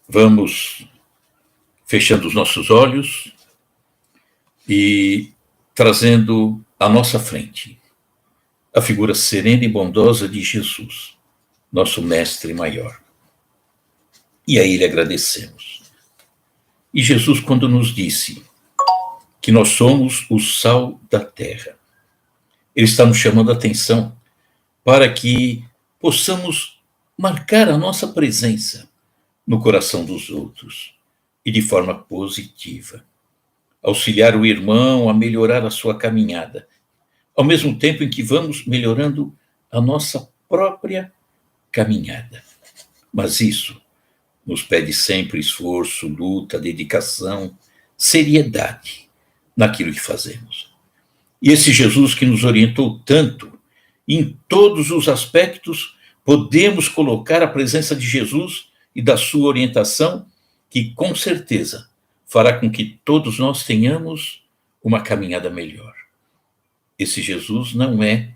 Vamos fechando os nossos olhos e trazendo à nossa frente a figura serena e bondosa de Jesus, nosso mestre maior. E a ele agradecemos. E Jesus, quando nos disse que nós somos o sal da terra, ele está nos chamando a atenção para que possamos marcar a nossa presença no coração dos outros e de forma positiva. Auxiliar o irmão a melhorar a sua caminhada, ao mesmo tempo em que vamos melhorando a nossa própria caminhada. Mas isso nos pede sempre esforço, luta, dedicação, seriedade naquilo que fazemos. E esse Jesus que nos orientou tanto, em todos os aspectos, podemos colocar a presença de Jesus e da sua orientação, que com certeza fará com que todos nós tenhamos uma caminhada melhor. Esse Jesus não é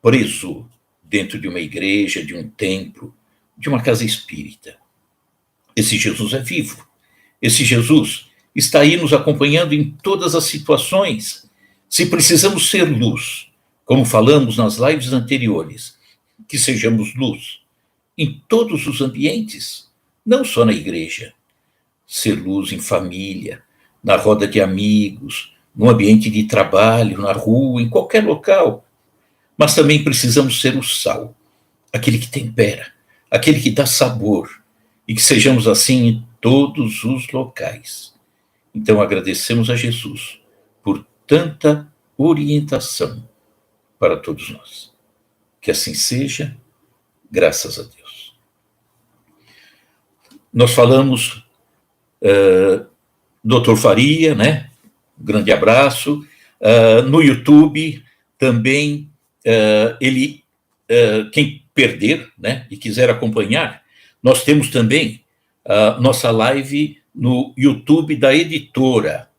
preso dentro de uma igreja, de um templo, de uma casa espírita. Esse Jesus é vivo. Esse Jesus está aí nos acompanhando em todas as situações. Se precisamos ser luz, como falamos nas lives anteriores, que sejamos luz em todos os ambientes, não só na igreja. Ser luz em família, na roda de amigos, no ambiente de trabalho, na rua, em qualquer local. Mas também precisamos ser o sal, aquele que tempera, aquele que dá sabor, e que sejamos assim em todos os locais. Então agradecemos a Jesus por tanta orientação para todos nós. Que assim seja, graças a Deus. Nós falamos, Dr. Faria, né? Um grande abraço. No YouTube também, quem perder, né, e quiser acompanhar, nós temos também nossa live no YouTube da editora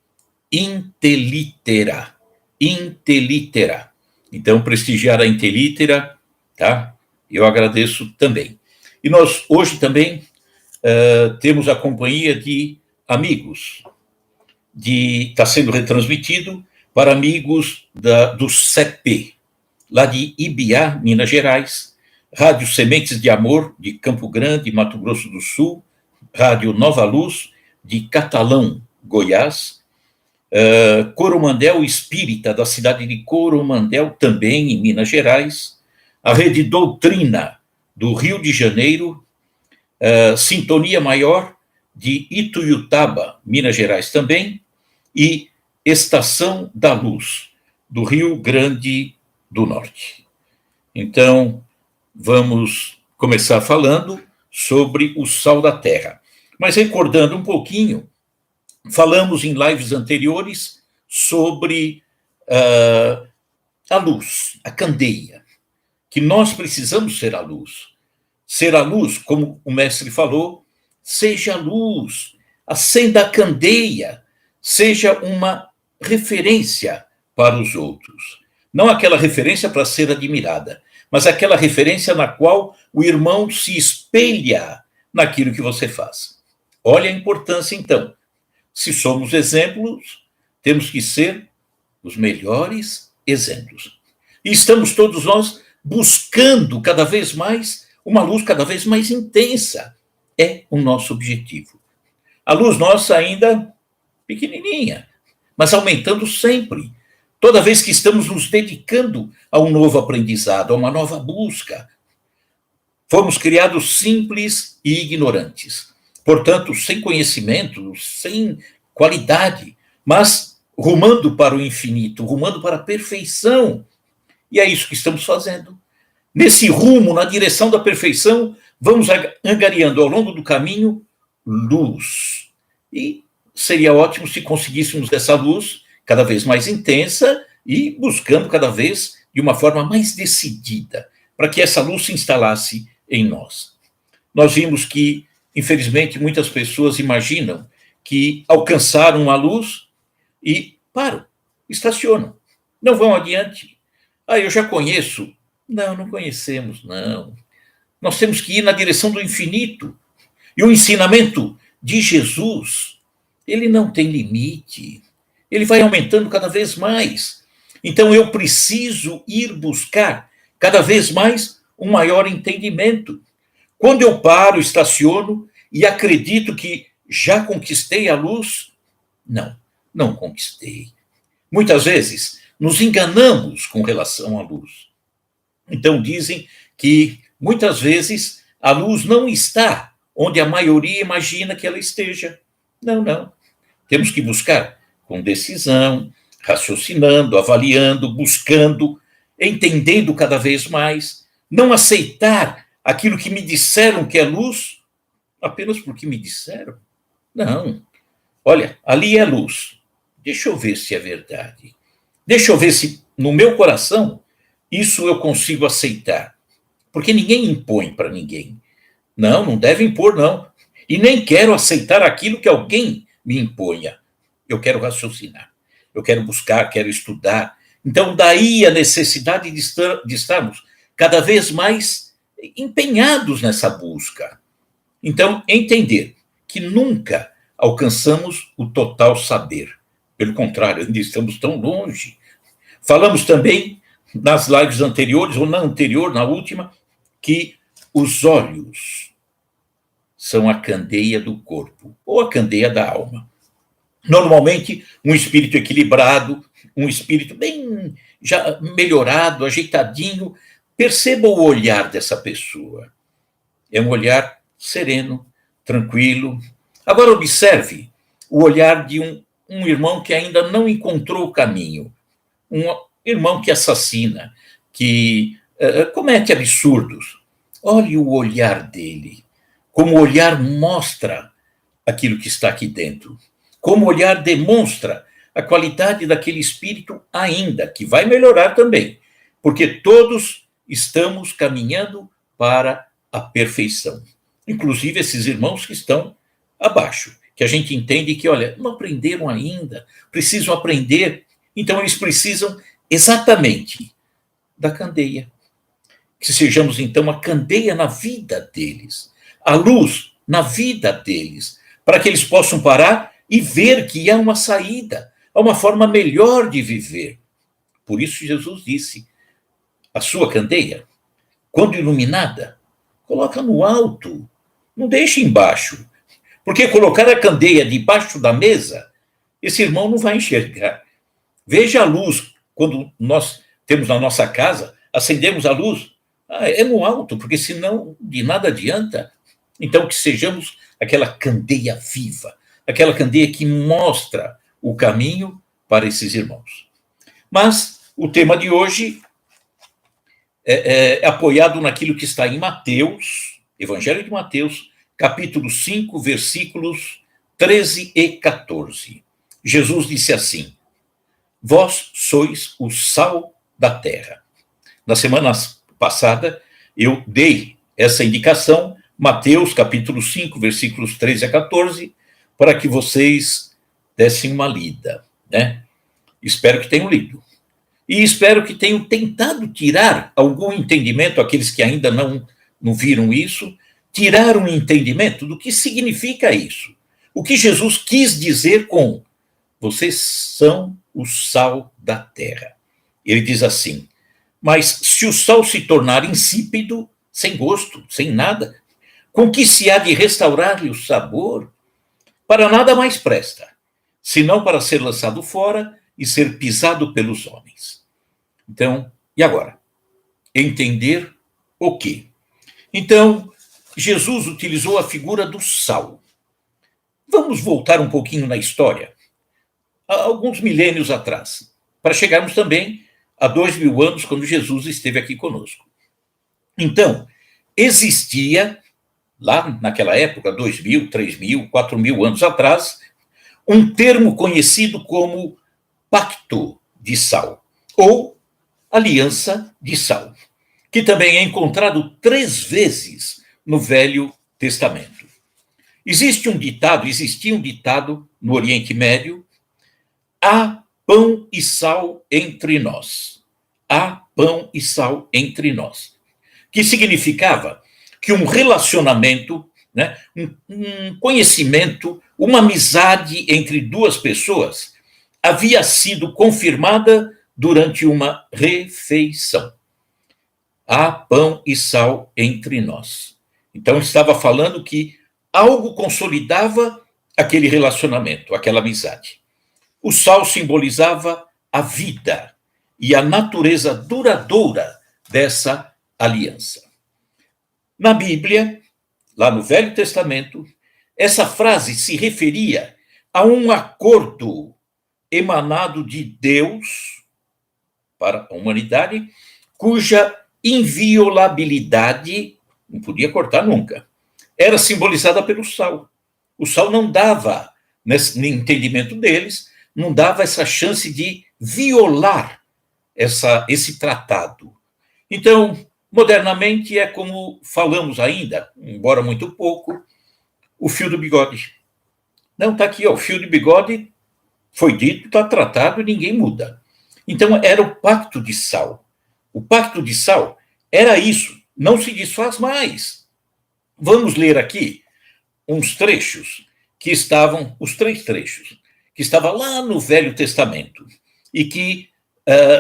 Intelitera. Intelitera. Então, prestigiar a Intelitera, tá? Eu agradeço também. E nós hoje também temos a companhia de amigos. Está sendo retransmitido para amigos do CEP, lá de Ibiá, Minas Gerais, Rádio Sementes de Amor, de Campo Grande, Mato Grosso do Sul, Rádio Nova Luz, de Catalão, Goiás, Coromandel Espírita, da cidade de Coromandel, também em Minas Gerais, a Rede Doutrina, do Rio de Janeiro, Sintonia Maior, de Ituiutaba, Minas Gerais também, e Estação da Luz, do Rio Grande do Norte. Então, vamos começar falando sobre o sal da terra. Mas recordando um pouquinho, falamos em lives anteriores sobre a luz, a candeia, que nós precisamos ser a luz. Ser a luz, como o mestre falou, seja a luz, acenda a candeia, seja uma referência para os outros. Não aquela referência para ser admirada, mas aquela referência na qual o irmão se espelha naquilo que você faz. Olha a importância, então. Se somos exemplos, temos que ser os melhores exemplos. E estamos todos nós buscando cada vez mais uma luz cada vez mais intensa. É o nosso objetivo. A luz nossa ainda pequenininha, mas aumentando sempre. Toda vez que estamos nos dedicando a um novo aprendizado, a uma nova busca. Fomos criados simples e ignorantes. Portanto, sem conhecimento, sem qualidade, mas rumando para o infinito, rumando para a perfeição. E é isso que estamos fazendo. Nesse rumo, na direção da perfeição, vamos angariando ao longo do caminho luz. E seria ótimo se conseguíssemos essa luz cada vez mais intensa e buscando cada vez de uma forma mais decidida, para que essa luz se instalasse em nós. Nós vimos que, infelizmente, muitas pessoas imaginam que alcançaram a luz e param, estacionam, não vão adiante. Eu já conheço. Não conhecemos, não. Nós temos que ir na direção do infinito. E o ensinamento de Jesus, ele não tem limite. Ele vai aumentando cada vez mais. Então eu preciso ir buscar cada vez mais um maior entendimento. Quando eu paro, estaciono e acredito que já conquistei a luz, não conquistei. Muitas vezes nos enganamos com relação à luz. Então dizem que muitas vezes a luz não está onde a maioria imagina que ela esteja. Não. Temos que buscar com decisão, raciocinando, avaliando, buscando, entendendo cada vez mais, não aceitar aquilo que me disseram que é luz apenas porque me disseram. Não. Olha, ali é luz. Deixa eu ver se é verdade. Deixa eu ver se no meu coração isso eu consigo aceitar. Porque ninguém impõe para ninguém. Não deve impor, não. E nem quero aceitar aquilo que alguém me imponha. Eu quero raciocinar. Eu quero buscar, quero estudar. Então, daí a necessidade de estarmos cada vez mais empenhados nessa busca. Então, entender que nunca alcançamos o total saber. Pelo contrário, ainda estamos tão longe. Falamos também nas lives anteriores, ou na anterior, na última, que os olhos são a candeia do corpo, ou a candeia da alma. Normalmente, um espírito equilibrado, um espírito bem já melhorado, ajeitadinho, perceba o olhar dessa pessoa. É um olhar sereno, tranquilo. Agora observe o olhar de um irmão que ainda não encontrou o caminho, um irmão que assassina, que comete absurdos. Olhe o olhar dele, como o olhar mostra aquilo que está aqui dentro, como o olhar demonstra a qualidade daquele espírito ainda, que vai melhorar também, porque todos estamos caminhando para a perfeição. Inclusive esses irmãos que estão abaixo, que a gente entende que, olha, não aprenderam ainda, precisam aprender, então eles precisam exatamente da candeia. Que sejamos, então, a candeia na vida deles, a luz na vida deles, para que eles possam parar e ver que há uma saída, há uma forma melhor de viver. Por isso Jesus disse, a sua candeia, quando iluminada, coloca no alto, não deixe embaixo, porque colocar a candeia debaixo da mesa, esse irmão não vai enxergar. Veja a luz, quando nós temos na nossa casa, acendemos a luz, é no alto, porque senão de nada adianta. Então que sejamos aquela candeia viva, aquela candeia que mostra o caminho para esses irmãos. Mas o tema de hoje é apoiado naquilo que está em Mateus, Evangelho de Mateus, capítulo 5, versículos 13 e 14. Jesus disse assim, vós sois o sal da terra. Na semana passada, eu dei essa indicação, Mateus, capítulo 5, versículos 13 a 14, para que vocês dessem uma lida, né? Espero que tenham lido. E espero que tenham tentado tirar algum entendimento, aqueles que ainda não viram isso, tirar um entendimento do que significa isso. O que Jesus quis dizer com vocês são o sal da terra. Ele diz assim, mas se o sal se tornar insípido, sem gosto, sem nada, com que se há de restaurar-lhe o sabor? Para nada mais presta, senão para ser lançado fora e ser pisado pelos homens. Então, e agora? Entender o quê? Então, Jesus utilizou a figura do sal. Vamos voltar um pouquinho na história, há alguns milênios atrás, para chegarmos também a 2000 anos, quando Jesus esteve aqui conosco. Então, existia, lá naquela época, 2000, 3000, 4000 anos atrás, um termo conhecido como pacto de sal, ou aliança de sal, que também é encontrado 3 vezes no Velho Testamento. Existia um ditado no Oriente Médio, há pão e sal entre nós. Há pão e sal entre nós. Que significava que um relacionamento né? Um conhecimento, uma amizade entre duas pessoas havia sido confirmada durante uma refeição. Há pão e sal entre nós. Então, estava falando que algo consolidava aquele relacionamento, aquela amizade. O sal simbolizava a vida e a natureza duradoura dessa aliança. Na Bíblia, lá no Velho Testamento, essa frase se referia a um acordo emanado de Deus para a humanidade, cuja inviolabilidade não podia cortar nunca. Era simbolizada pelo sal. O sal não dava, no entendimento deles, não dava essa chance de violar esse tratado. Então, modernamente, é como falamos ainda, embora muito pouco, o fio do bigode. Não, está aqui, ó, o fio de bigode foi dito, está tratado e ninguém muda. Então, era o pacto de sal. O pacto de sal era isso, não se desfaz mais. Vamos ler aqui uns trechos que estavam, os 3 trechos, que estavam lá no Velho Testamento e que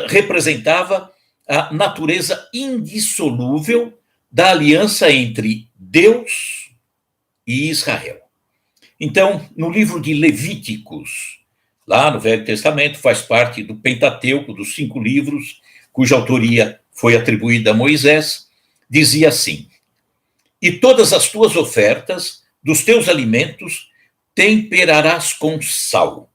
representava a natureza indissolúvel da aliança entre Deus e Israel. Então, no livro de Levíticos, lá no Velho Testamento, faz parte do Pentateuco, dos 5 livros, cuja autoria foi atribuída a Moisés, dizia assim: e todas as tuas ofertas dos teus alimentos temperarás com sal,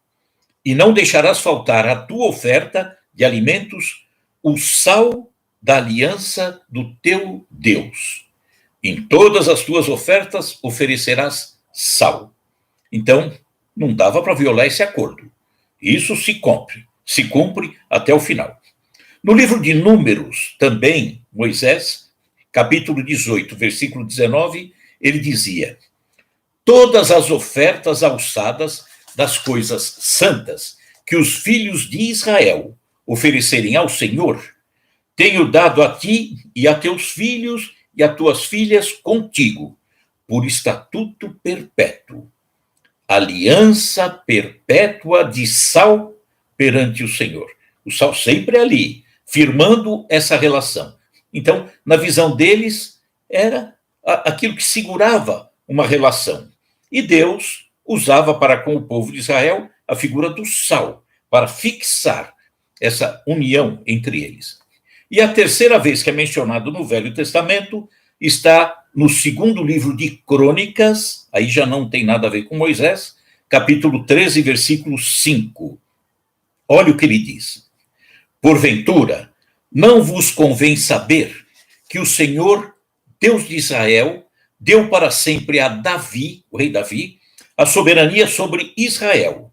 e não deixarás faltar à tua oferta de alimentos o sal da aliança do teu Deus. Em todas as tuas ofertas oferecerás sal. Então, não dava para violar esse acordo. Isso se cumpre até o final. No livro de Números, também, Moisés, capítulo 18, versículo 19, ele dizia: todas as ofertas alçadas das coisas santas que os filhos de Israel oferecerem ao Senhor, tenho dado a ti e a teus filhos e a tuas filhas contigo, por estatuto perpétuo, aliança perpétua de sal perante o Senhor. O sal sempre ali, firmando essa relação. Então, na visão deles, era aquilo que segurava uma relação. E Deus usava para com o povo de Israel a figura do sal, para fixar essa união entre eles. E a terceira vez que é mencionado no Velho Testamento está no 2º livro de Crônicas, aí já não tem nada a ver com Moisés, capítulo 13, versículo 5. Olha o que ele diz: porventura, não vos convém saber que o Senhor, Deus de Israel, deu para sempre a Davi, o rei Davi, a soberania sobre Israel,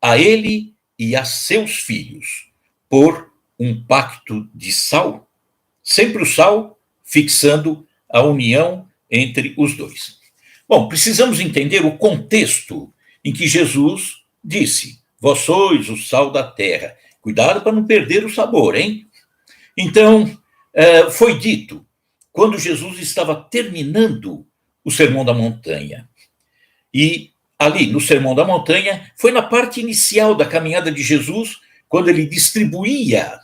a ele e a seus filhos, por um pacto de sal? Sempre o sal fixando a união entre os dois. Bom, precisamos entender o contexto em que Jesus disse: vós sois o sal da terra. Cuidado para não perder o sabor, hein? Então, foi dito quando Jesus estava terminando o Sermão da Montanha. E ali, no Sermão da Montanha, foi na parte inicial da caminhada de Jesus, quando ele distribuía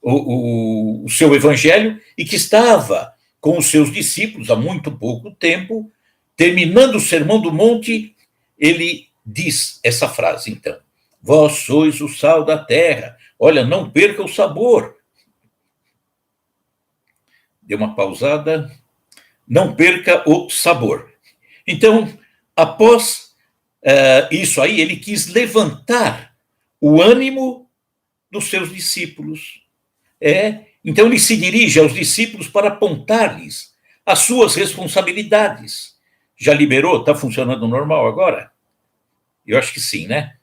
o seu evangelho e que estava com os seus discípulos há muito pouco tempo, terminando o Sermão do Monte, ele diz essa frase, então: vós sois o sal da terra, olha, não perca o sabor. Deu uma pausada. Não perca o sabor. Então, após isso aí, ele quis levantar o ânimo dos seus discípulos. Então, ele se dirige aos discípulos para apontar-lhes as suas responsabilidades. Já liberou? Está funcionando normal agora? Eu acho que sim, né?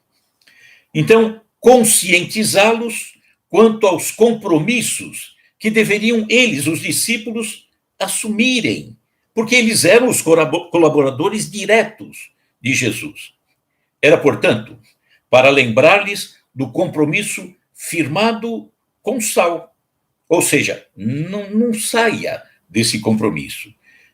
Então, conscientizá-los quanto aos compromissos que deveriam eles, os discípulos, assumirem, porque eles eram os colaboradores diretos de Jesus. Era, portanto, para lembrar-lhes do compromisso firmado com sal. Ou seja, não saia desse compromisso.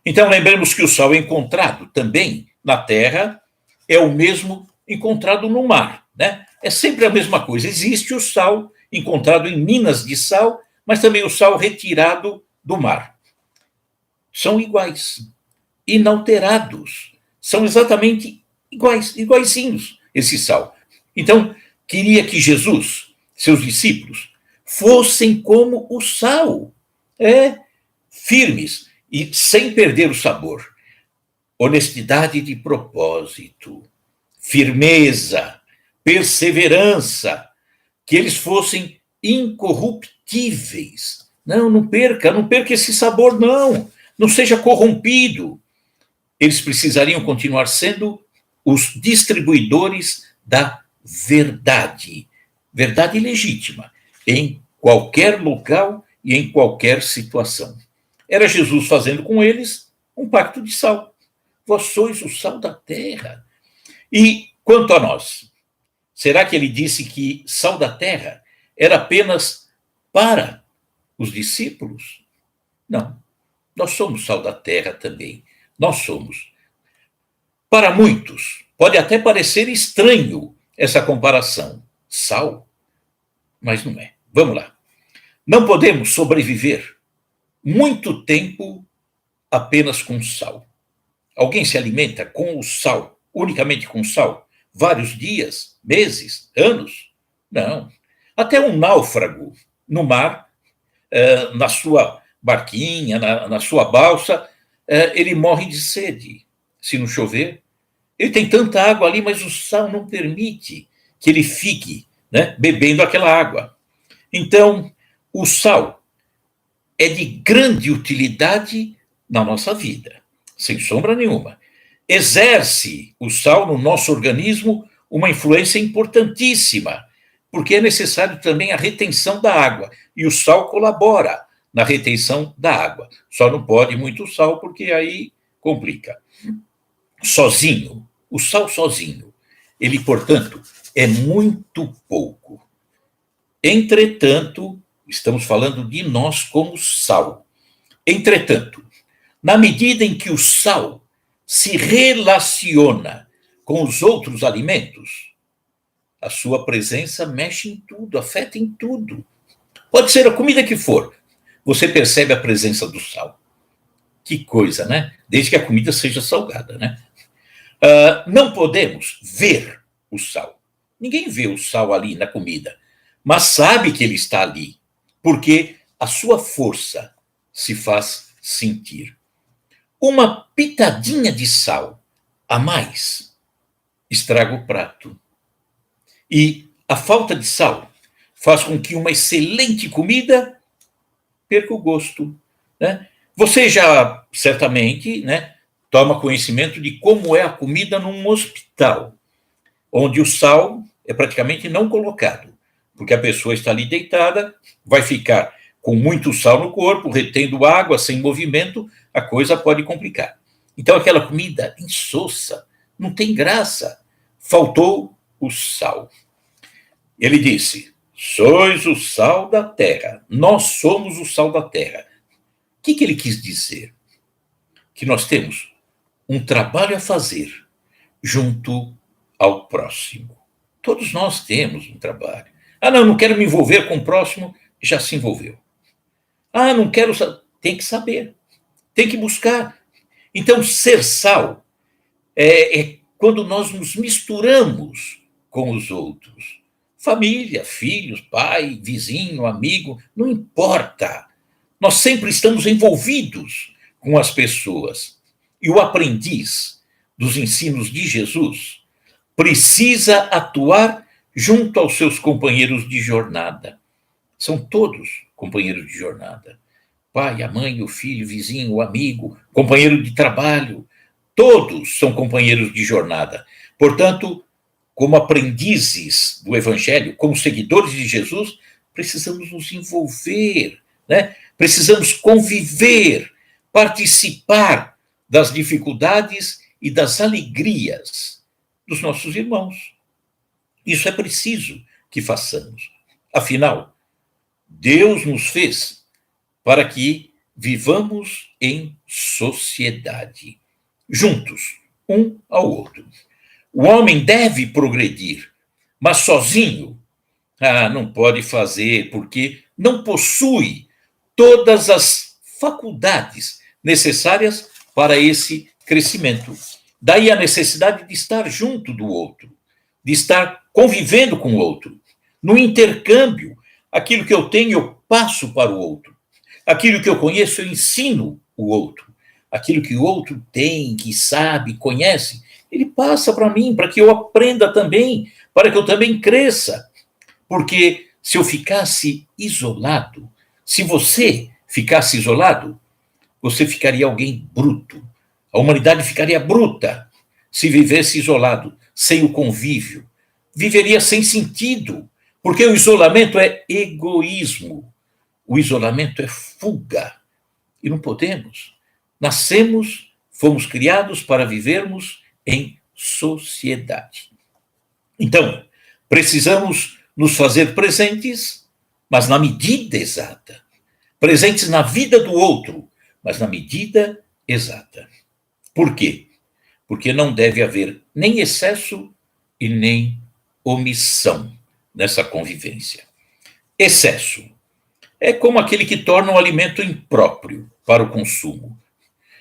Então, lembremos que o sal encontrado também na terra é o mesmo encontrado no mar, né? É sempre a mesma coisa. Existe o sal encontrado em minas de sal, mas também o sal retirado do mar. São iguais, inalterados. São exatamente iguais, iguaizinhos esse sal. Então, queria que Jesus, seus discípulos, fossem como o sal, firmes e sem perder o sabor. Honestidade de propósito, firmeza, perseverança, que eles fossem incorruptíveis. Não perca esse sabor, não seja corrompido. Eles precisariam continuar sendo os distribuidores da verdade, verdade legítima, em qualquer local e em qualquer situação. Era Jesus fazendo com eles um pacto de sal. Vós sois o sal da terra. E quanto a nós, será que ele disse que sal da terra era apenas para os discípulos? Não. Nós somos sal da terra também. Nós somos. Para muitos, pode até parecer estranho essa comparação. Sal? Mas não é. Vamos lá. Não podemos sobreviver muito tempo apenas com sal. Alguém se alimenta com o sal, unicamente com sal, vários dias, meses, anos? Não. Até um náufrago no mar, na sua barquinha, na sua balsa, ele morre de sede. Se não chover, ele tem tanta água ali, mas o sal não permite que ele fique, né, bebendo aquela água. Então, o sal é de grande utilidade na nossa vida, sem sombra nenhuma. Exerce o sal no nosso organismo uma influência importantíssima, porque é necessário também a retenção da água, e o sal colabora na retenção da água. Só não pode muito sal, porque aí complica. Sozinho, o sal sozinho, ele, portanto, é muito pouco. Entretanto, estamos falando de nós como sal. Entretanto, na medida em que o sal se relaciona com os outros alimentos, a sua presença mexe em tudo, afeta em tudo. Pode ser a comida que for, você percebe a presença do sal. Que coisa, né? Desde que a comida seja salgada, né? Não podemos ver o sal. Ninguém vê o sal ali na comida, mas sabe que ele está ali, porque a sua força se faz sentir. Uma pitadinha de sal a mais estraga o prato. E a falta de sal faz com que uma excelente comida perca o gosto, né? Você já, certamente, né, toma conhecimento de como é a comida num hospital, onde o sal é praticamente não colocado, porque a pessoa está ali deitada, vai ficar com muito sal no corpo, retendo água, sem movimento, a coisa pode complicar. Então, aquela comida insossa, não tem graça, faltou o sal. Ele disse: sois o sal da terra, nós somos o sal da terra. O que ele quis dizer? Que nós temos um trabalho a fazer junto ao próximo. Todos nós temos um trabalho. Não quero me envolver com o próximo, já se envolveu. Não quero, tem que saber, tem que buscar. Então, ser sal é quando nós nos misturamos com os outros. Família, filhos, pai, vizinho, amigo, não importa. Nós sempre estamos envolvidos com as pessoas. E o aprendiz dos ensinos de Jesus precisa atuar junto aos seus companheiros de jornada. São todos companheiros de jornada. Pai, a mãe, o filho, o vizinho, o amigo, companheiro de trabalho. Todos são companheiros de jornada. Portanto, como aprendizes do Evangelho, como seguidores de Jesus, precisamos nos envolver, né? Precisamos conviver, participar das dificuldades e das alegrias dos nossos irmãos. Isso é preciso que façamos. Afinal, Deus nos fez para que vivamos em sociedade, juntos, um ao outro. O homem deve progredir, mas sozinho, não pode fazer, porque não possui todas as faculdades necessárias para esse crescimento. Daí a necessidade de estar junto do outro, de estar convivendo com o outro, no intercâmbio. Aquilo que eu tenho, eu passo para o outro. Aquilo que eu conheço, eu ensino o outro. Aquilo que o outro tem, que sabe, conhece, ele passa para mim, para que eu aprenda também, para que eu também cresça. Porque se eu ficasse isolado, se você ficasse isolado, você ficaria alguém bruto. A humanidade ficaria bruta se vivesse isolado, sem o convívio. Viveria sem sentido, porque o isolamento é egoísmo. O isolamento é fuga. E não podemos. Nascemos, fomos criados para vivermos em sociedade. Então, precisamos nos fazer presentes, mas na medida exata. Presentes na vida do outro, mas na medida exata. Por quê? Porque não deve haver nem excesso e nem omissão nessa convivência. Excesso é como aquele que torna o alimento impróprio para o consumo.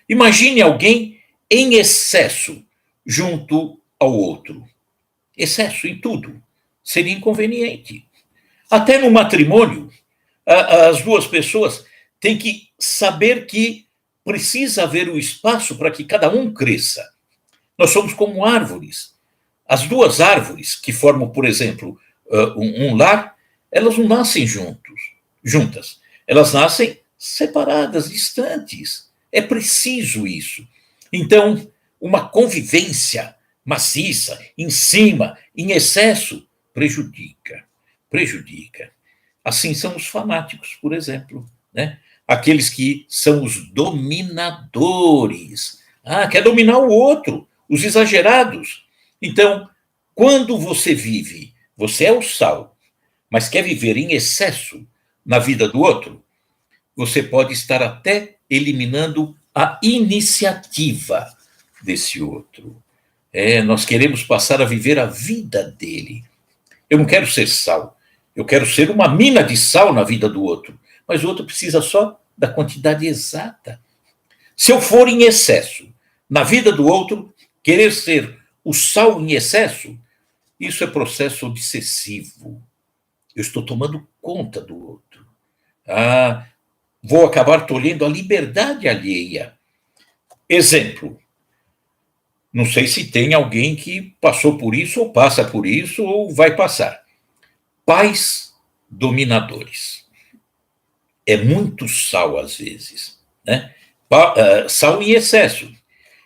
Imagine alguém em excesso junto ao outro. Excesso em tudo seria inconveniente. Até no matrimônio, as duas pessoas têm que saber que precisa haver o espaço para que cada um cresça. Nós somos como árvores. As duas árvores que formam, por exemplo, um lar, elas não nascem juntas. Elas nascem separadas, distantes. É preciso isso. Então, uma convivência maciça, em cima, em excesso, prejudica. Assim são os fanáticos, por exemplo, né? Aqueles que são os dominadores. Quer dominar o outro, os exagerados. Então, quando você vive, você é o sal, mas quer viver em excesso na vida do outro, você pode estar até eliminando a iniciativa desse outro. Nós queremos passar a viver a vida dele. Eu não quero ser sal, eu quero ser uma mina de sal na vida do outro, mas o outro precisa só da quantidade exata. Se eu for em excesso na vida do outro, querer ser o sal em excesso, isso é processo obsessivo. Eu estou tomando conta do outro. Vou acabar tolhendo a liberdade alheia. Exemplo. Não sei se tem alguém que passou por isso, ou passa por isso, ou vai passar. Pais dominadores. É muito sal, às vezes, né? Sal em excesso.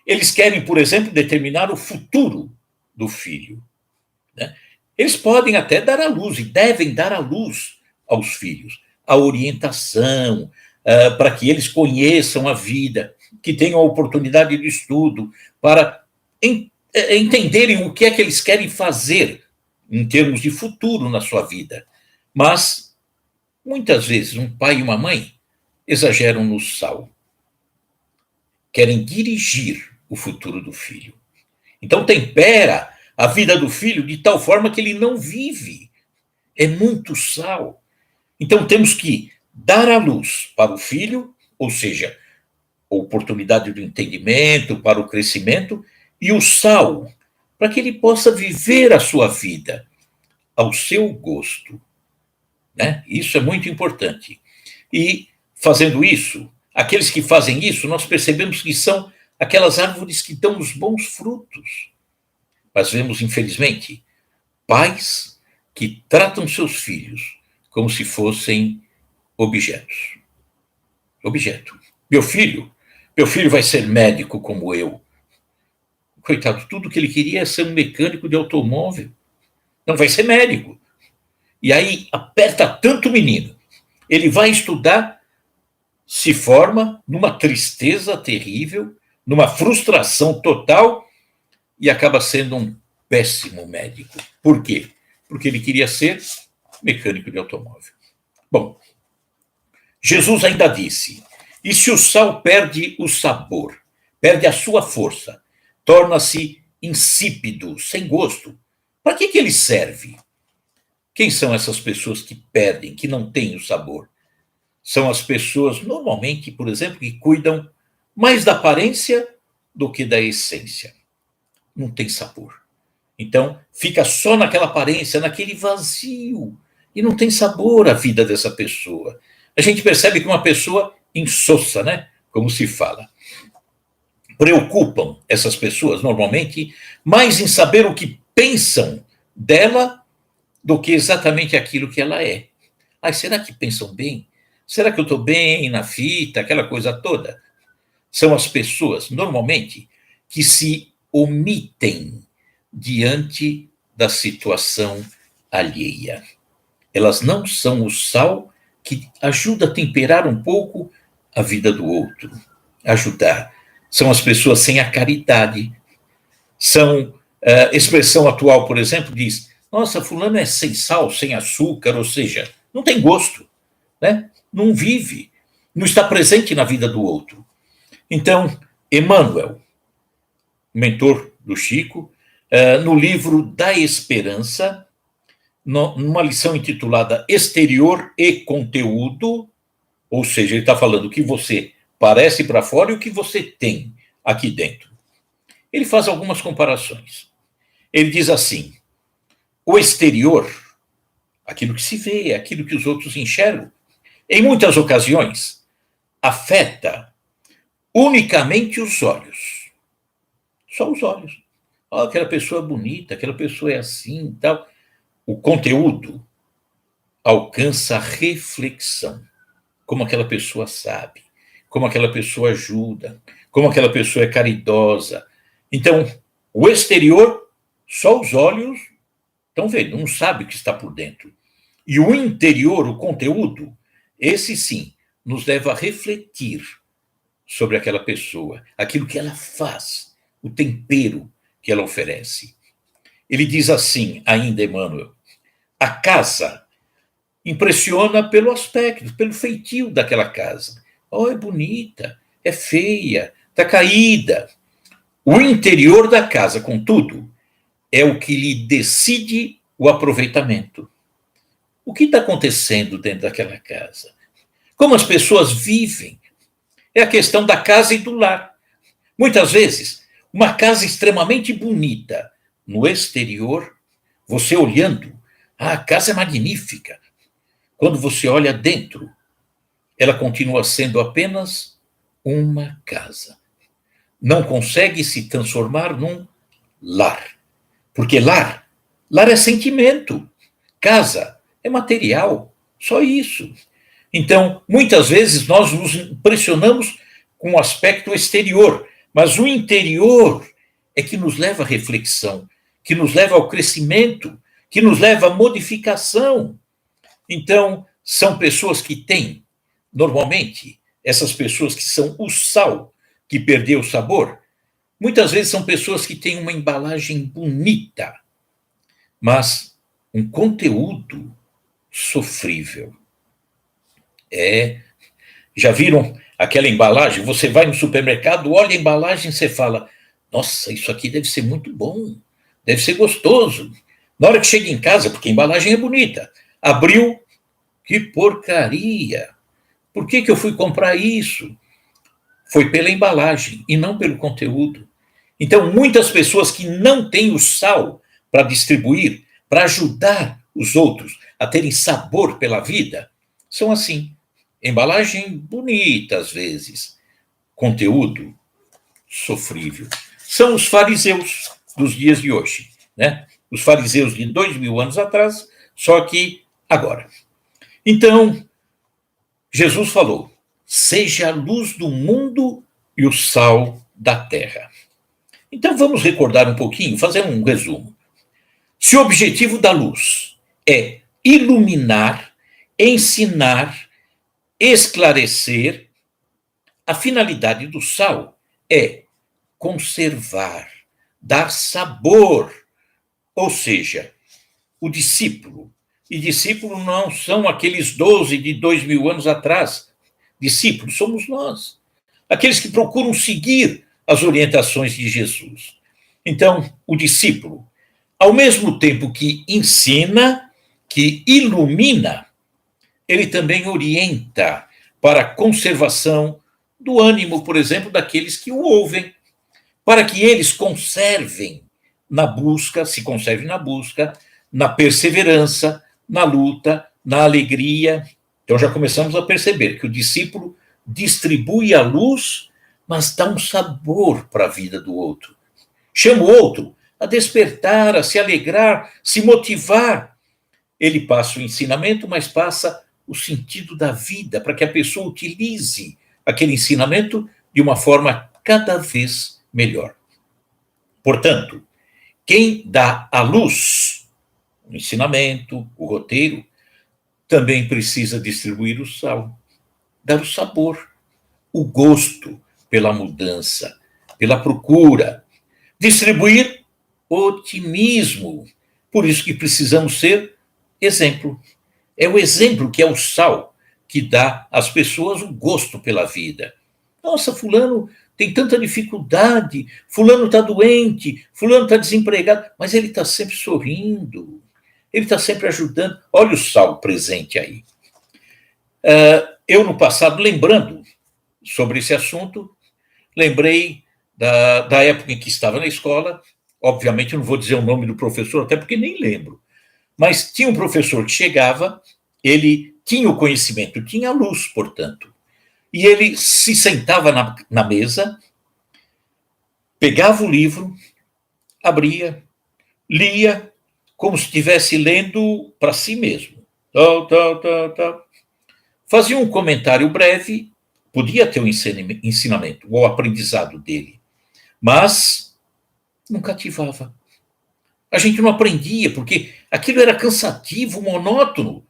Eles querem, por exemplo, determinar o futuro do filho, né? Eles podem até dar à luz, e devem dar à luz aos filhos, a orientação, para que eles conheçam a vida, que tenham a oportunidade de estudo, para entenderem o que é que eles querem fazer em termos de futuro na sua vida. Mas, muitas vezes, um pai e uma mãe exageram no sal. Querem dirigir o futuro do filho. Então, tempera a vida do filho de tal forma que ele não vive. É muito sal. Então, temos que dar a luz para o filho, ou seja, a oportunidade do entendimento, para o crescimento, e o sal, para que ele possa viver a sua vida ao seu gosto, né? Isso é muito importante. E, fazendo isso, aqueles que fazem isso, nós percebemos que são aquelas árvores que dão os bons frutos. Mas vemos, infelizmente, pais que tratam seus filhos como se fossem objetos. Objeto. Meu filho vai ser médico como eu. Coitado, tudo que ele queria é ser um mecânico de automóvel. Não vai ser médico. E aí aperta tanto o menino. Ele vai estudar, se forma numa tristeza terrível, numa frustração total e acaba sendo um péssimo médico. Por quê? Porque ele queria ser mecânico de automóvel. Bom, Jesus ainda disse: E se o sal perde o sabor, perde a sua força, torna-se insípido, sem gosto, para que ele serve? Quem são essas pessoas que perdem, que não têm o sabor? São as pessoas, normalmente, por exemplo, que cuidam mais da aparência do que da essência. Não tem sabor. Então, fica só naquela aparência, naquele vazio. E não tem sabor a vida dessa pessoa. A gente percebe que uma pessoa insossa, né? Como se fala. Preocupam essas pessoas, normalmente, mais em saber o que pensam dela do que exatamente aquilo que ela é. Ai, será que pensam bem? Será que eu estou bem na fita? Aquela coisa toda. São as pessoas, normalmente, que se omitem diante da situação alheia. Elas não são o sal que ajuda a temperar um pouco a vida do outro. Ajudar. São as pessoas sem a caridade. São, expressão atual, por exemplo, diz, nossa, fulano é sem sal, sem açúcar, ou seja, não tem gosto, né? Não vive, não está presente na vida do outro. Então, Emmanuel, mentor do Chico, no livro Da Esperança, numa lição intitulada Exterior e Conteúdo, ou seja, ele está falando o que você parece para fora e o que você tem aqui dentro. Ele faz algumas comparações. Ele diz assim, o exterior, aquilo que se vê, aquilo que os outros enxergam, em muitas ocasiões, afeta unicamente os olhos. Só os olhos. Oh, aquela pessoa é bonita, aquela pessoa é assim e tal. O conteúdo alcança a reflexão. Como aquela pessoa sabe, como aquela pessoa ajuda, como aquela pessoa é caridosa. Então, o exterior, só os olhos estão vendo, não sabe o que está por dentro. E o interior, o conteúdo, esse sim, nos leva a refletir sobre aquela pessoa, aquilo que ela faz, o tempero que ela oferece. Ele diz assim, ainda Emmanuel, a casa impressiona pelo aspecto, pelo feitio daquela casa. Oh, é bonita, é feia, está caída. O interior da casa, contudo, é o que lhe decide o aproveitamento. O que está acontecendo dentro daquela casa? Como as pessoas vivem? É a questão da casa e do lar. Muitas vezes, uma casa extremamente bonita, no exterior, você olhando, a casa é magnífica. Quando você olha dentro, ela continua sendo apenas uma casa. Não consegue se transformar num lar. Porque lar é sentimento. Casa é material. Só isso. Então, muitas vezes nós nos impressionamos com o aspecto exterior, mas o interior é que nos leva à reflexão, que nos leva ao crescimento, que nos leva à modificação. Então, são pessoas que têm, normalmente, essas pessoas que são o sal que perdeu o sabor, muitas vezes são pessoas que têm uma embalagem bonita, mas um conteúdo sofrível. Já viram aquela embalagem? Você vai no supermercado, olha a embalagem e você fala, nossa, isso aqui deve ser muito bom, deve ser gostoso. Na hora que chega em casa, porque a embalagem é bonita, abriu, que porcaria! Por que eu fui comprar isso? Foi pela embalagem e não pelo conteúdo. Então, muitas pessoas que não têm o sal para distribuir, para ajudar os outros a terem sabor pela vida, são assim. Embalagem bonita, às vezes. Conteúdo sofrível. São os fariseus dos dias de hoje, né? Os fariseus de 2000 anos atrás, só que agora. Então, Jesus falou, seja a luz do mundo e o sal da terra. Então, vamos recordar um pouquinho, fazer um resumo. Se o objetivo da luz é iluminar, ensinar, esclarecer, a finalidade do sal é conservar, dar sabor, ou seja, o discípulo. E discípulo não são aqueles 12 de 2000 anos atrás, Discípulos somos nós, aqueles que procuram seguir as orientações de Jesus. Então, o discípulo, ao mesmo tempo que ensina, que ilumina, ele também orienta para a conservação do ânimo, por exemplo, daqueles que o ouvem, para que eles conservem na busca, se conservem na busca, na perseverança, na luta, na alegria. Então já começamos a perceber que o discípulo distribui a luz, mas dá um sabor para a vida do outro. Chama o outro a despertar, a se alegrar, se motivar. Ele passa o ensinamento, mas passa o sentido da vida, para que a pessoa utilize aquele ensinamento de uma forma cada vez melhor. Portanto, quem dá a luz, o ensinamento, o roteiro, também precisa distribuir o sal, dar o sabor, o gosto pela mudança, pela procura, distribuir otimismo. Por isso que precisamos ser exemplo. É o exemplo que é o sal que dá às pessoas o gosto pela vida. Nossa, fulano tem tanta dificuldade, fulano está doente, fulano está desempregado, mas ele está sempre sorrindo, ele está sempre ajudando. Olha o sal presente aí. Eu, no passado, lembrando sobre esse assunto, lembrei da época em que estava na escola. Obviamente, eu não vou dizer o nome do professor, até porque nem lembro. Mas tinha um professor que chegava, ele tinha o conhecimento, tinha a luz, portanto. E ele se sentava na mesa, pegava o livro, abria, lia, como se estivesse lendo para si mesmo. Fazia um comentário breve, podia ter um ensinamento, o aprendizado dele, mas não cativava. A gente não aprendia, porque aquilo era cansativo, monótono.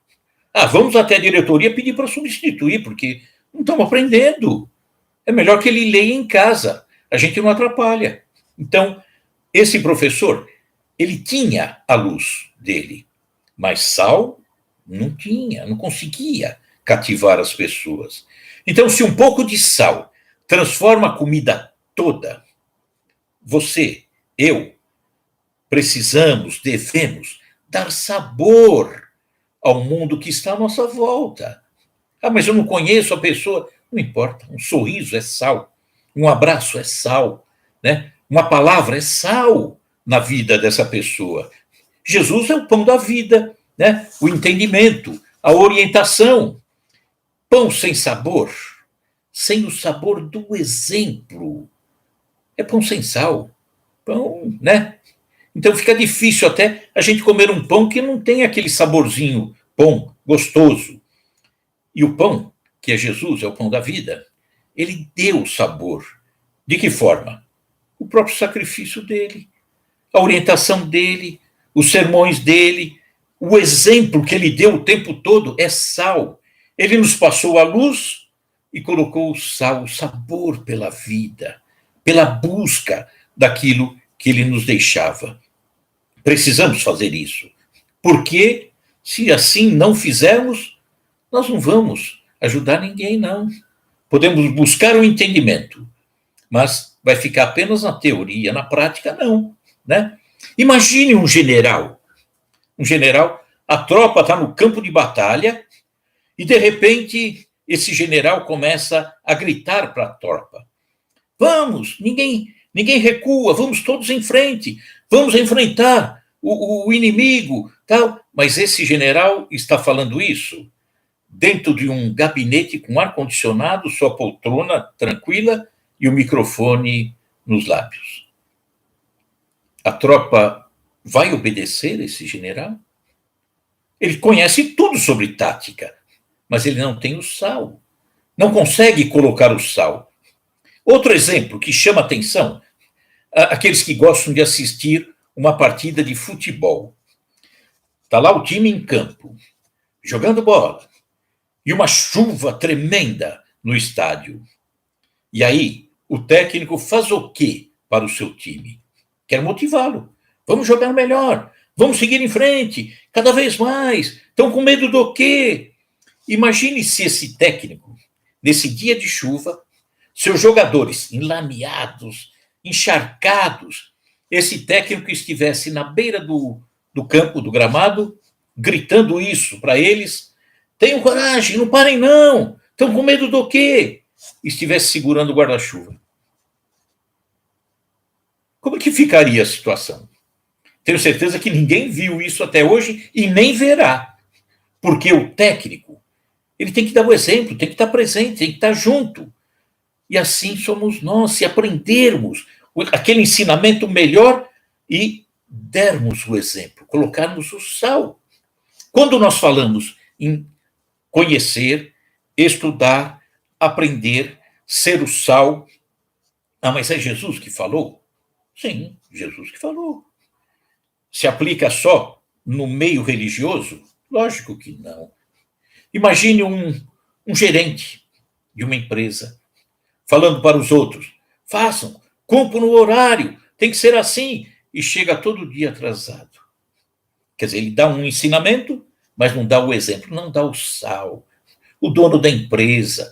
Vamos até a diretoria pedir para substituir, porque não estamos aprendendo. É melhor que ele leia em casa. A gente não atrapalha. Então, esse professor, ele tinha a luz dele, mas sal não tinha, não conseguia cativar as pessoas. Então, se um pouco de sal transforma a comida toda, você, eu, precisamos, devemos dar sabor ao mundo que está à nossa volta. Mas eu não conheço a pessoa. Não importa, um sorriso é sal, um abraço é sal, né? Uma palavra é sal na vida dessa pessoa. Jesus é o pão da vida, né? O entendimento, a orientação. Pão sem sabor, sem o sabor do exemplo, é pão sem sal. Pão, né? Então fica difícil até a gente comer um pão que não tem aquele saborzinho bom, gostoso. E o pão, que é Jesus, é o pão da vida, ele deu sabor. De que forma? O próprio sacrifício dele, a orientação dele, os sermões dele, o exemplo que ele deu o tempo todo é sal. Ele nos passou a luz e colocou o sal, o sabor pela vida, pela busca daquilo que ele nos deixava. Precisamos fazer isso, porque se assim não fizermos, nós não vamos ajudar ninguém, não. Podemos buscar o entendimento, mas vai ficar apenas na teoria, na prática, não. Né? Imagine um general, a tropa está no campo de batalha e, de repente, esse general começa a gritar para a tropa: vamos, ninguém recua, vamos todos em frente, vamos enfrentar o inimigo, tal. Mas esse general está falando isso dentro de um gabinete com ar-condicionado, sua poltrona tranquila e o microfone nos lábios. A tropa vai obedecer esse general? Ele conhece tudo sobre tática, mas ele não tem o sal, não consegue colocar o sal. Outro exemplo que chama atenção, aqueles que gostam de assistir uma partida de futebol. Está lá o time em campo, jogando bola, e uma chuva tremenda no estádio. E aí, o técnico faz o quê para o seu time? Quer motivá-lo. Vamos jogar melhor, vamos seguir em frente, cada vez mais. Estão com medo do quê? Imagine se esse técnico nesse dia de chuva, seus jogadores enlameados, encharcados, esse técnico estivesse na beira do campo, do gramado, gritando isso para eles: tenham coragem, não parem não, estão com medo do quê? Estivesse segurando o guarda-chuva. Como é que ficaria a situação? Tenho certeza que ninguém viu isso até hoje e nem verá, porque o técnico, ele tem que dar o exemplo, tem que estar presente, tem que estar junto. E assim somos nós, se aprendermos aquele ensinamento melhor e dermos o exemplo, colocarmos o sal. Quando nós falamos em conhecer, estudar, aprender, ser o sal, mas é Jesus que falou? Sim, Jesus que falou. Se aplica só no meio religioso? Lógico que não. Imagine um gerente de uma empresa falando para os outros: façam, cumpram no horário, tem que ser assim, e chega todo dia atrasado. Quer dizer, ele dá um ensinamento, mas não dá o exemplo, não dá o sal. O dono da empresa,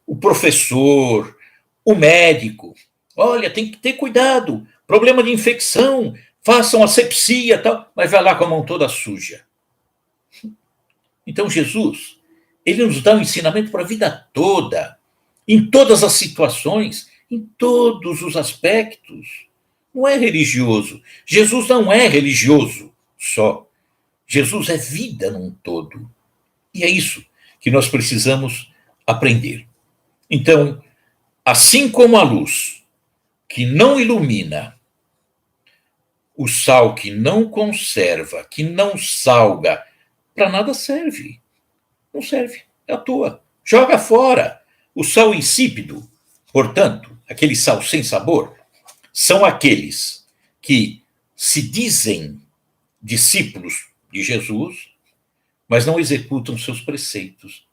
o professor, o médico, olha, tem que ter cuidado, problema de infecção, façam asepsia e tal, mas vai lá com a mão toda suja. Então Jesus, ele nos dá um ensinamento para a vida toda, em todas as situações, em todos os aspectos. Não é religioso. Jesus não é religioso só. Jesus é vida num todo. E é isso que nós precisamos aprender. Então, assim como a luz que não ilumina, o sal que não conserva, que não salga, para nada serve. Não serve, é à toa. Joga fora. O sal insípido, portanto, aquele sal sem sabor, são aqueles que se dizem discípulos de Jesus, mas não executam seus preceitos.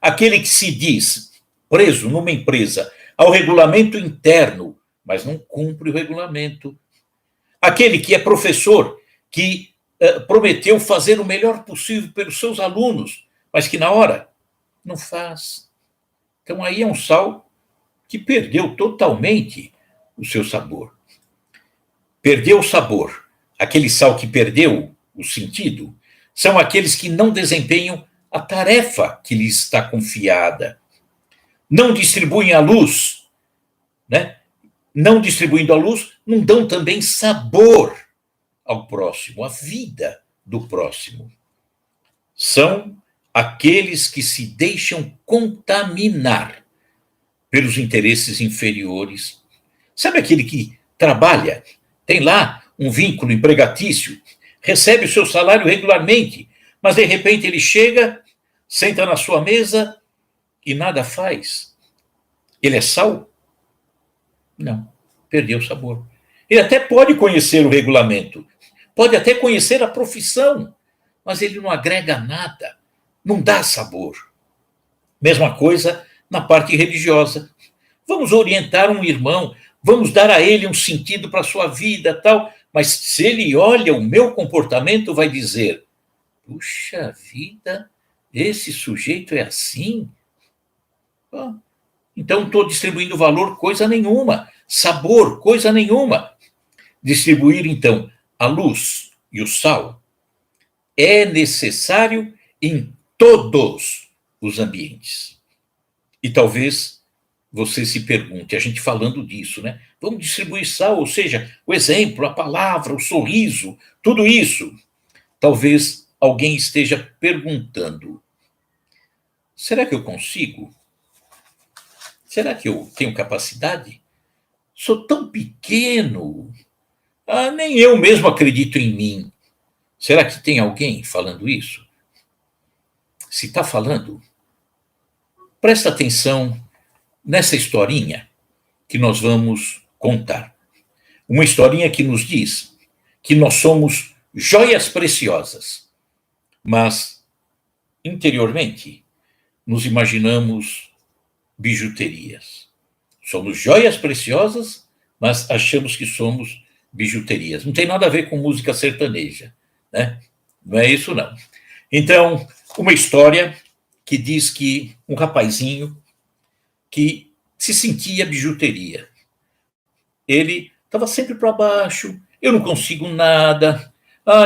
Aquele que se diz preso numa empresa ao regulamento interno, mas não cumpre o regulamento. Aquele que é professor, que prometeu fazer o melhor possível pelos seus alunos, mas que na hora não faz. Então aí é um sal que perdeu totalmente o seu sabor. Perdeu o sabor. Aquele sal que perdeu o sentido são aqueles que não desempenham a tarefa que lhes está confiada. Não distribuem a luz, né? Não distribuindo a luz, não dão também sabor ao próximo, à vida do próximo. São aqueles que se deixam contaminar pelos interesses inferiores. Sabe aquele que trabalha, tem lá um vínculo empregatício, recebe o seu salário regularmente, mas de repente ele chega, senta na sua mesa e nada faz? Ele é sal? Não, perdeu o sabor. Ele até pode conhecer o regulamento, pode até conhecer a profissão, mas ele não agrega nada, não dá sabor. Mesma coisa na parte religiosa. Vamos orientar um irmão, vamos dar a ele um sentido para a sua vida, tal, mas se ele olha o meu comportamento, vai dizer: puxa vida, esse sujeito é assim? Então estou distribuindo valor, coisa nenhuma. Sabor, coisa nenhuma. Distribuir, então, a luz e o sal é necessário em todos os ambientes. E talvez você se pergunte, a gente falando disso, né? Vamos distribuir sal, ou seja, o exemplo, a palavra, o sorriso, tudo isso. Talvez alguém esteja perguntando: será que eu consigo? Será que eu tenho capacidade? Sou tão pequeno. Nem eu mesmo acredito em mim. Será que tem alguém falando isso? Se está falando, presta atenção nessa historinha que nós vamos contar. Uma historinha que nos diz que nós somos joias preciosas, mas interiormente nos imaginamos bijuterias. Somos joias preciosas, mas achamos que somos bijuterias. Não tem nada a ver com música sertaneja, né? Não é isso, não. Então, uma história que diz que um rapazinho que se sentia bijuteria. Ele estava sempre para baixo, eu não consigo nada,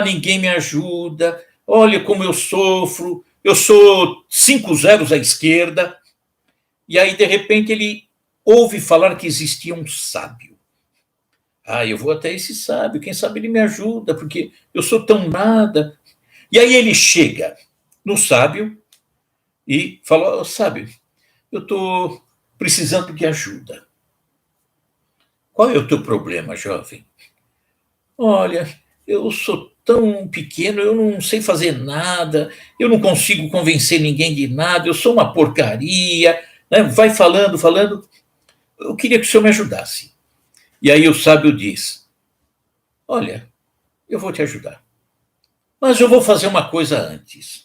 ninguém me ajuda, olha como eu sofro, eu sou 5 zeros à esquerda. E aí, de repente, ele ouve falar que existia um sábio. Eu vou até esse sábio, quem sabe ele me ajuda, porque eu sou tão nada. E aí ele chega no sábio e fala: sábio, eu estou precisando de ajuda. Qual é o teu problema, jovem? Olha, eu sou tão pequeno, eu não sei fazer nada, eu não consigo convencer ninguém de nada, eu sou uma porcaria, né? Vai falando, falando. Eu queria que o senhor me ajudasse. E aí o sábio diz: olha, eu vou te ajudar, mas eu vou fazer uma coisa antes.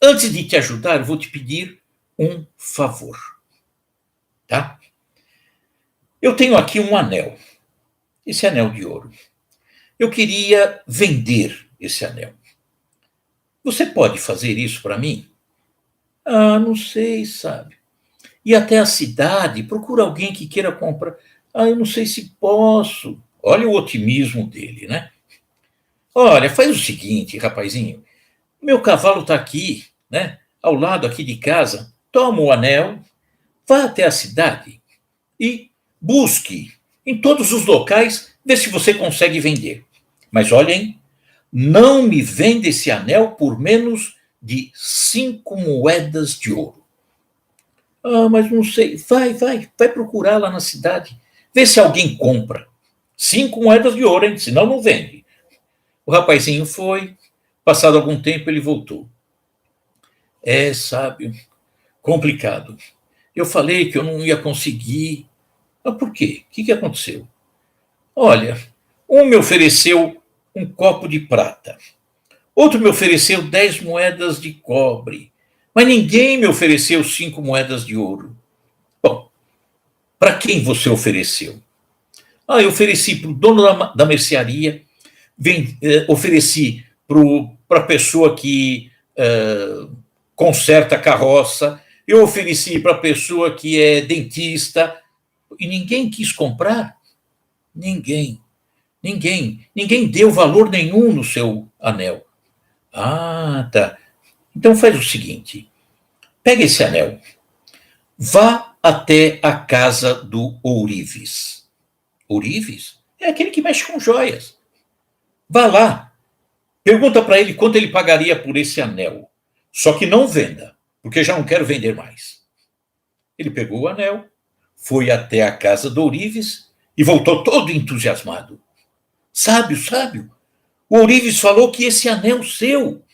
Antes de te ajudar, eu vou te pedir um favor, tá? Eu tenho aqui um anel, esse anel de ouro. Eu queria vender esse anel. Você pode fazer isso para mim? Não sei, sabe? Ir até a cidade, procura alguém que queira comprar. Eu não sei se posso. Olha o otimismo dele, né? Olha, faz o seguinte, rapazinho. Meu cavalo está aqui, né? Ao lado aqui de casa. Toma o anel, vá até a cidade e busque em todos os locais, vê se você consegue vender. Mas olhem, não me venda esse anel por menos de 5 moedas de ouro. Mas não sei. Vai procurar lá na cidade. Vê se alguém compra. 5 moedas de ouro, hein? Senão não vende. O rapazinho foi. Passado algum tempo, ele voltou. Sábio, complicado. Eu falei que eu não ia conseguir. Mas por quê? O que aconteceu? Olha, um me ofereceu um copo de prata. Outro me ofereceu 10 moedas de cobre. Mas ninguém me ofereceu 5 moedas de ouro. Bom, para quem você ofereceu? Eu ofereci para o dono da mercearia, ofereci para a pessoa que conserta a carroça, eu ofereci para a pessoa que é dentista, e ninguém quis comprar. Ninguém deu valor nenhum no seu anel. Tá. Então faz o seguinte, pega esse anel, vá até a casa do ourives. Ourives? É aquele que mexe com joias. Vá lá, pergunta para ele quanto ele pagaria por esse anel. Só que não venda, porque já não quero vender mais. Ele pegou o anel, foi até a casa do ourives e voltou todo entusiasmado. Sábio, o ourives falou que esse anel seu,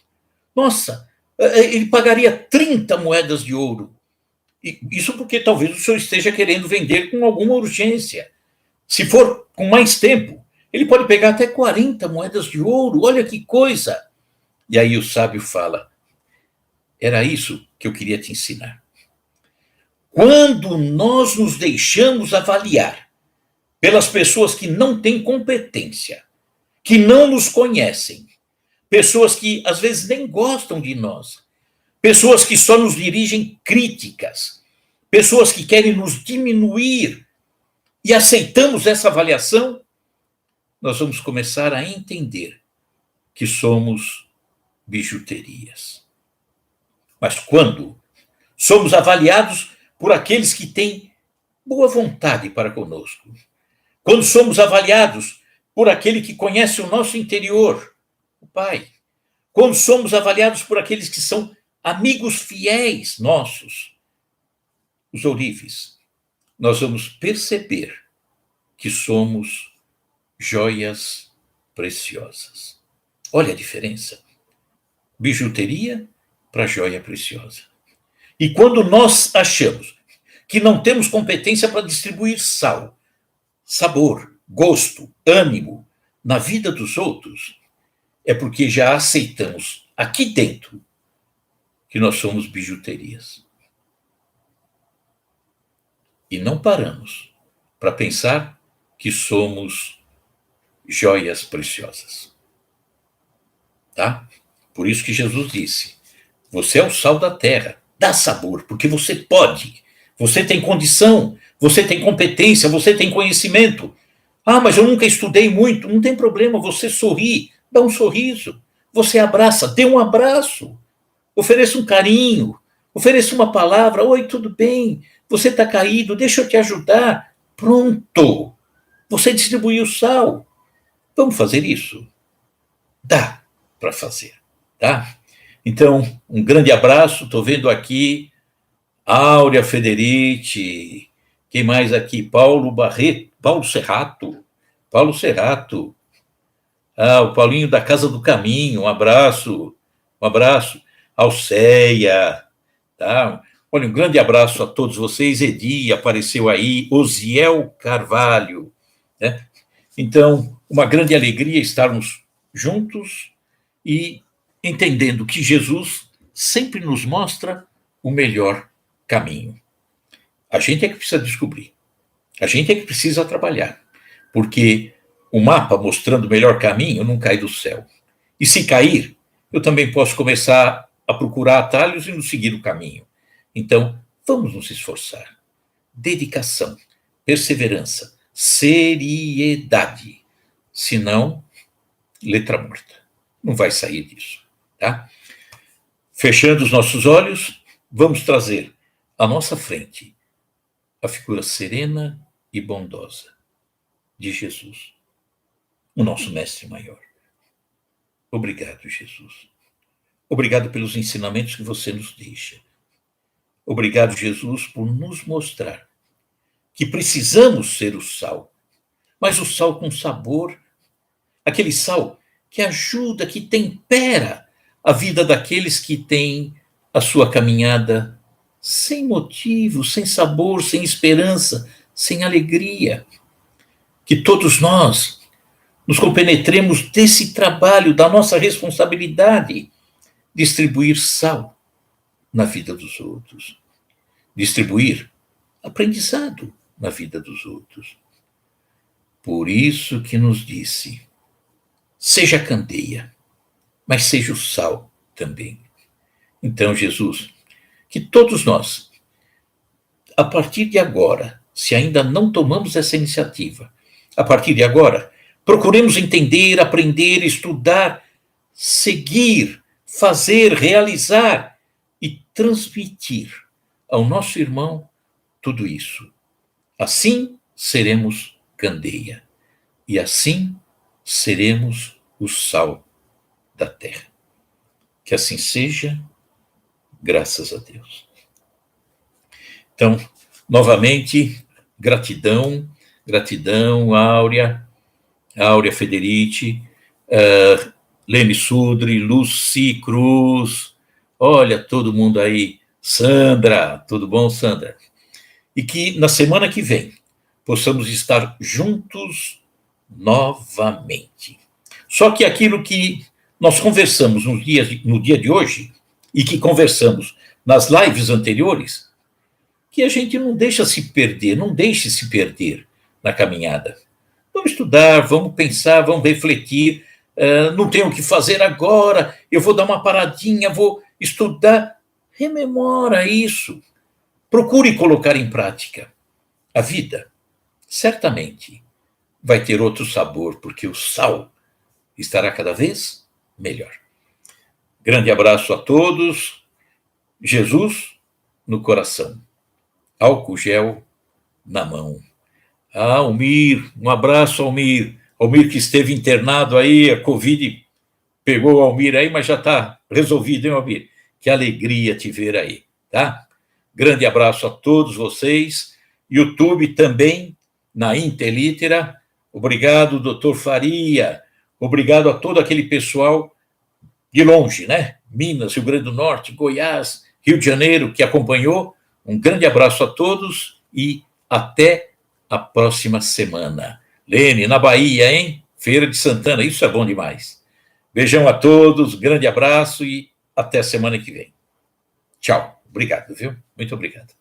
nossa, ele pagaria 30 moedas de ouro. Isso porque talvez o senhor esteja querendo vender com alguma urgência. Se for com mais tempo, ele pode pegar até 40 moedas de ouro. Olha que coisa! E aí o sábio fala: era isso que eu queria te ensinar. Quando nós nos deixamos avaliar pelas pessoas que não têm competência, que não nos conhecem, pessoas que às vezes nem gostam de nós, pessoas que só nos dirigem críticas, pessoas que querem nos diminuir, e aceitamos essa avaliação, nós vamos começar a entender que somos bijuterias. Mas quando somos avaliados por aqueles que têm boa vontade para conosco, quando somos avaliados por aquele que conhece o nosso interior, o Pai, quando somos avaliados por aqueles que são amigos fiéis nossos, os ourives, nós vamos perceber que somos joias preciosas. Olha a diferença. Bijuteria para joia preciosa. E quando nós achamos que não temos competência para distribuir sal, sabor, gosto, ânimo na vida dos outros, é porque já aceitamos aqui dentro que nós somos bijuterias. E não paramos para pensar que somos joias preciosas. Tá? Por isso que Jesus disse: você é o sal da terra, dá sabor, porque você pode, você tem condição, você tem competência, você tem conhecimento. Ah, mas eu nunca estudei muito. Não tem problema, você sorri, dá um sorriso, você abraça, dê um abraço, ofereça um carinho, ofereça uma palavra. Oi, tudo bem? Você está caído, deixa eu te ajudar. Pronto, você distribuiu o sal. Vamos fazer isso? Dá para fazer, tá? Então, um grande abraço. Estou vendo aqui Áurea Federici. Quem mais aqui? Paulo Barreto, Paulo Serrato. Paulo Serrato. Ah, o Paulinho da Casa do Caminho. Um abraço. Um abraço. Alceia. Tá? Olha, um grande abraço a todos vocês. Edi apareceu aí. Osiel Carvalho. Né? Então, uma grande alegria estarmos juntos e entendendo que Jesus sempre nos mostra o melhor caminho. A gente é que precisa descobrir. A gente é que precisa trabalhar. Porque o mapa mostrando o melhor caminho não cai do céu. E se cair, eu também posso começar a procurar atalhos e não seguir o caminho. Então, vamos nos esforçar. Dedicação, perseverança, seriedade. Senão, letra morta. Não vai sair disso, tá? Fechando os nossos olhos, vamos trazer à nossa frente a figura serena e bondosa de Jesus, o nosso mestre maior. Obrigado, Jesus. Obrigado pelos ensinamentos que você nos deixa. Obrigado, Jesus, por nos mostrar que precisamos ser o sal, mas o sal com sabor, aquele sal que ajuda, que tempera a vida daqueles que têm a sua caminhada sem motivo, sem sabor, sem esperança, sem alegria. Que todos nós nos compenetremos desse trabalho, da nossa responsabilidade, distribuir sal na vida dos outros, distribuir aprendizado na vida dos outros. Por isso que nos disse, seja a candeia, mas seja o sal também. Então, Jesus, que todos nós, a partir de agora, se ainda não tomamos essa iniciativa, a partir de agora, procuremos entender, aprender, estudar, seguir, fazer, realizar e transmitir ao nosso irmão tudo isso. Assim seremos candeia e assim seremos o sal da terra. Que assim seja, graças a Deus. Então, novamente, gratidão, Áurea Federici, Lene Sudri, Luci Cruz, olha todo mundo aí, Sandra, tudo bom, Sandra? E que na semana que vem possamos estar juntos novamente. Só que aquilo que nós conversamos no dia de hoje e que conversamos nas lives anteriores, que a gente não deixa se perder, não deixe se perder na caminhada. Vamos estudar, vamos pensar, vamos refletir, não tenho o que fazer agora, eu vou dar uma paradinha, vou estudar. Rememora isso, procure colocar em prática. A vida, certamente, vai ter outro sabor, porque o sal estará cada vez melhor. Grande abraço a todos, Jesus no coração, álcool gel na mão. Ah, Almir, um abraço, Almir. Almir que esteve internado aí, a Covid pegou o Almir aí, mas já está resolvido, hein, Almir? Que alegria te ver aí, tá? Grande abraço a todos vocês. YouTube também, na Interlitera. Obrigado, doutor Faria. Obrigado a todo aquele pessoal de longe, né? Minas, Rio Grande do Norte, Goiás, Rio de Janeiro, que acompanhou. Um grande abraço a todos e até a próxima semana. Lene, na Bahia, hein? Feira de Santana, isso é bom demais. Beijão a todos, grande abraço e até a semana que vem. Tchau. Obrigado, viu? Muito obrigado.